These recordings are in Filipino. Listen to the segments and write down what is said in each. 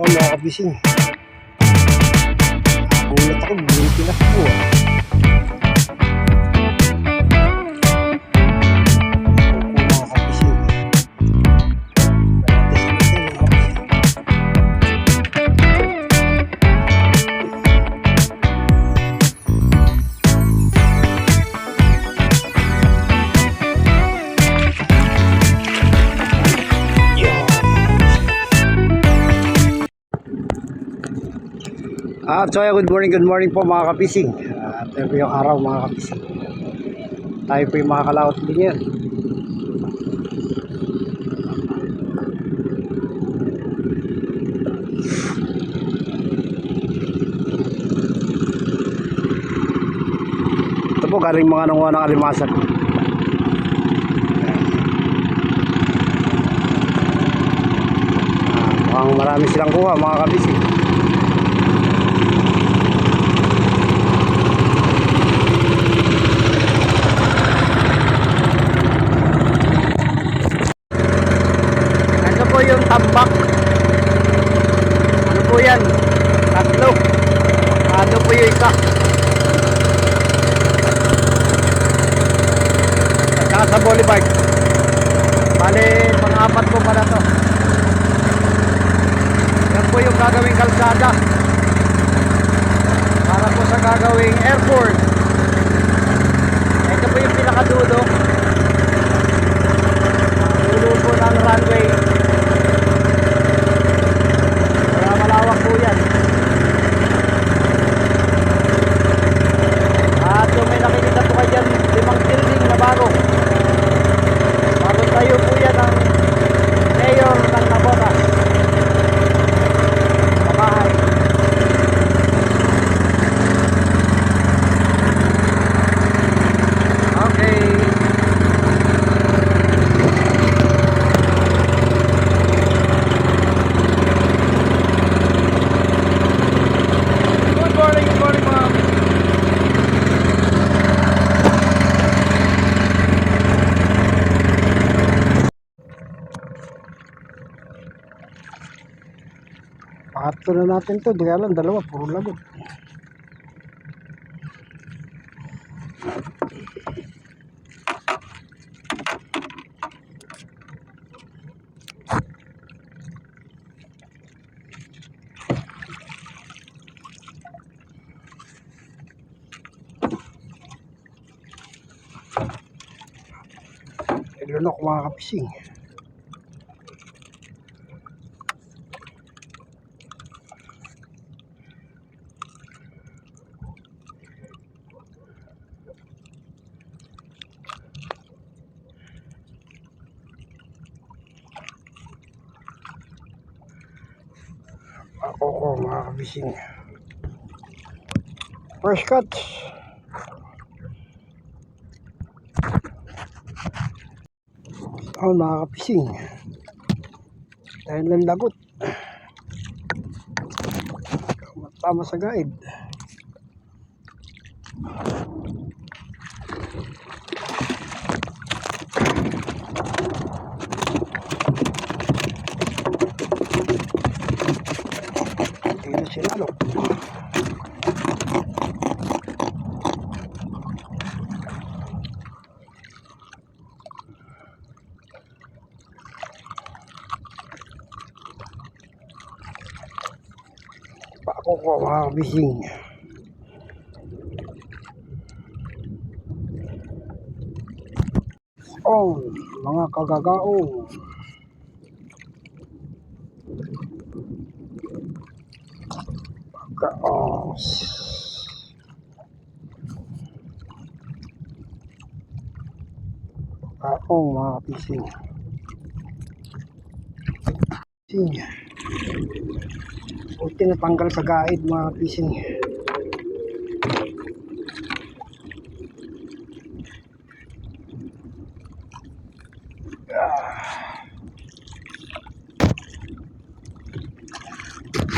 Oh, mga kabising. Nagulat ako, bumili tinakbo ah. Opo, mga kabising. Gratis natin, mga kabising. So good morning po mga kapising. Ito po yung araw mga kapising. Tayo po yung makakalawat din yan. Ito po galing mga nanguha ng alimasan. Mukhang marami silang kuha mga kapising. Yung tambak, ano po yan, tatlo, ano po yung isa, at saka sa boulevard, bali pang-apat po pala to. Yan po yung gagawing kalsada para po sa gagawing airport. Ito po yung pinakadudok dulo po ng runway. Malawak po yan. At kung may nakikita po kayo dyan, 5 building na bago tayo po yan ang mayor ng Navotas sa bahay. Okay. Pangatlo na natin to, di alam, dalawa, puro lagot. Ilunok mga kapising. Ako mga kabising, first cut. Mga kabising, dahil lang lagot, tama sa guide. Dito sila lok. Ako ko mga kabising. Mga kagagaong. Pagkaos. Mga kabising. Buti natanggal sa guide mga pising.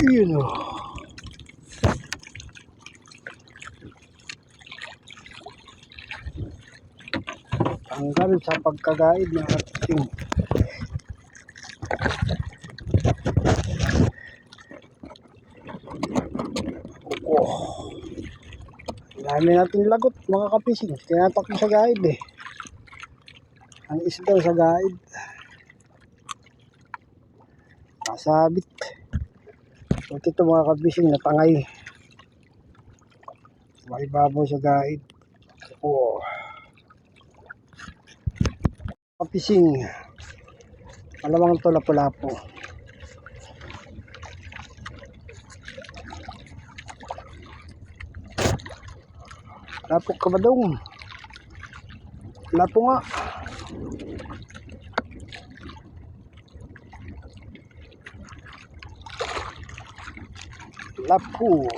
Yun o. Tanggal sa pagka-guide mga pising. Dami natin lagot mga kapising. Tinatak mo sa guide eh. Ang isda sa guide. Nasabit. So ito mga kapising natangay. May babaw sa guide. Oh. Kapising. Malamang ito lapu-lapo. Lapo ka ba daw? Lapo nga. Lapo.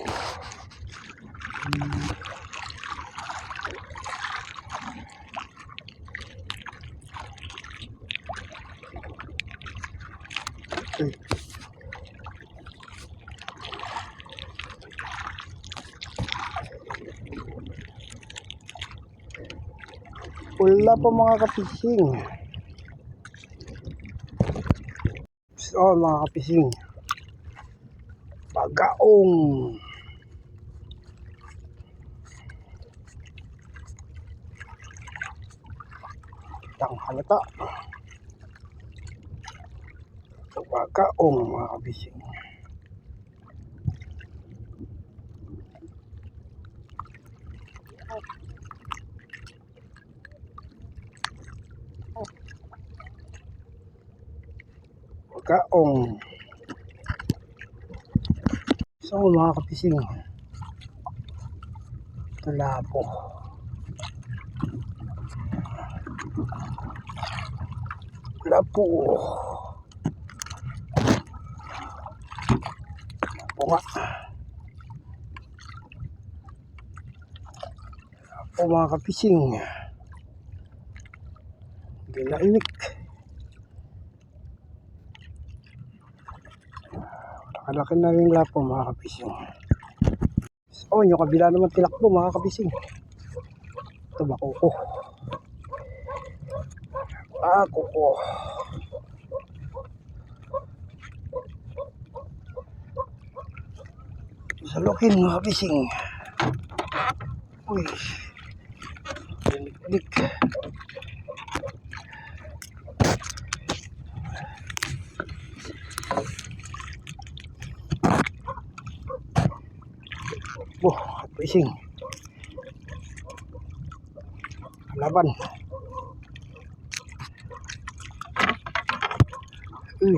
Wala pa mga kapising. So mga kapising. Bagaong. Tang halata. So bagaong mga kapising. Bagaong. So mga kapising. Ito lapo. Lapo. Lapo nga. Lapo mga kapising. Ginainik. Nakalaki na rin lapo mga kapising. So yung kabila naman tilakbo mga kapising. Ito bakoko. Bakoko. Sa lokin mga kapising. Uy. Dinik-dik. Kapising. Laban. Uy.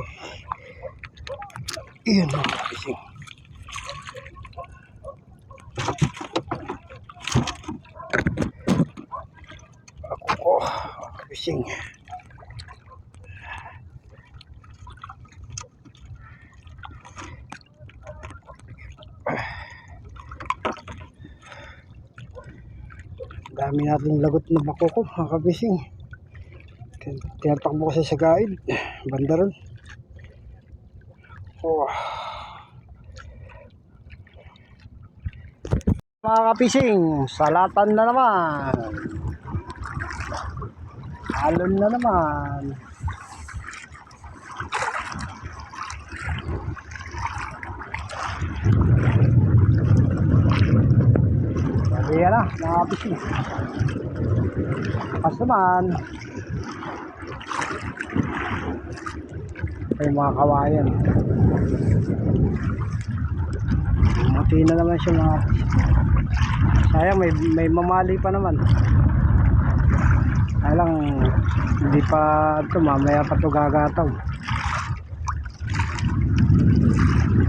Iyan mga kapising. Ako kapising. Dami natin lagot na bakoko mga kapising. Tinatakbo kasi sa guide. Bandaron. Oh. Mga kapising, salatan na naman. Alon na naman. Ayan na mga kapising. Pas naman. Ay mga kawayan. Mati na naman siya mga kapising. Sayang may mamali pa naman. Kaya lang hindi pa ito, mamaya pa ito gagataw.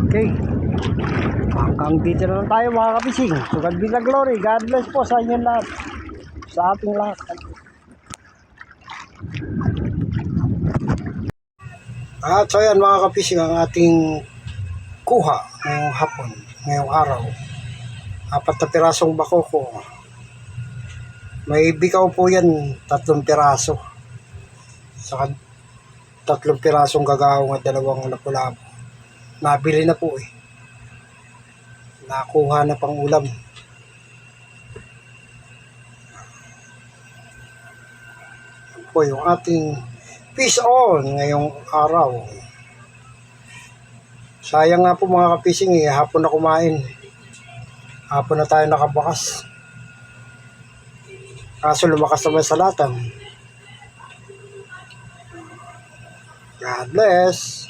Okay, hanggang dito na lang tayo mga kapising. So God be the glory. God bless po sa inyo lahat, sa ating lahat. At so yan mga kapising, ang ating kuha ngayong hapon, ngayong araw. 4 na pirasong bakoko. May bikaw po yan, 3 piraso. Saka 3 pirasong gagawang at 2 lapu-lapo. Nabili na po eh. Nakuha na pang ulam. Yan po yung ating fish on ngayong araw. Sayang nga po mga kapising eh, hapon na kumain. Hapon na tayo nakabakas. Kaso lumakas naman sa latan. God bless.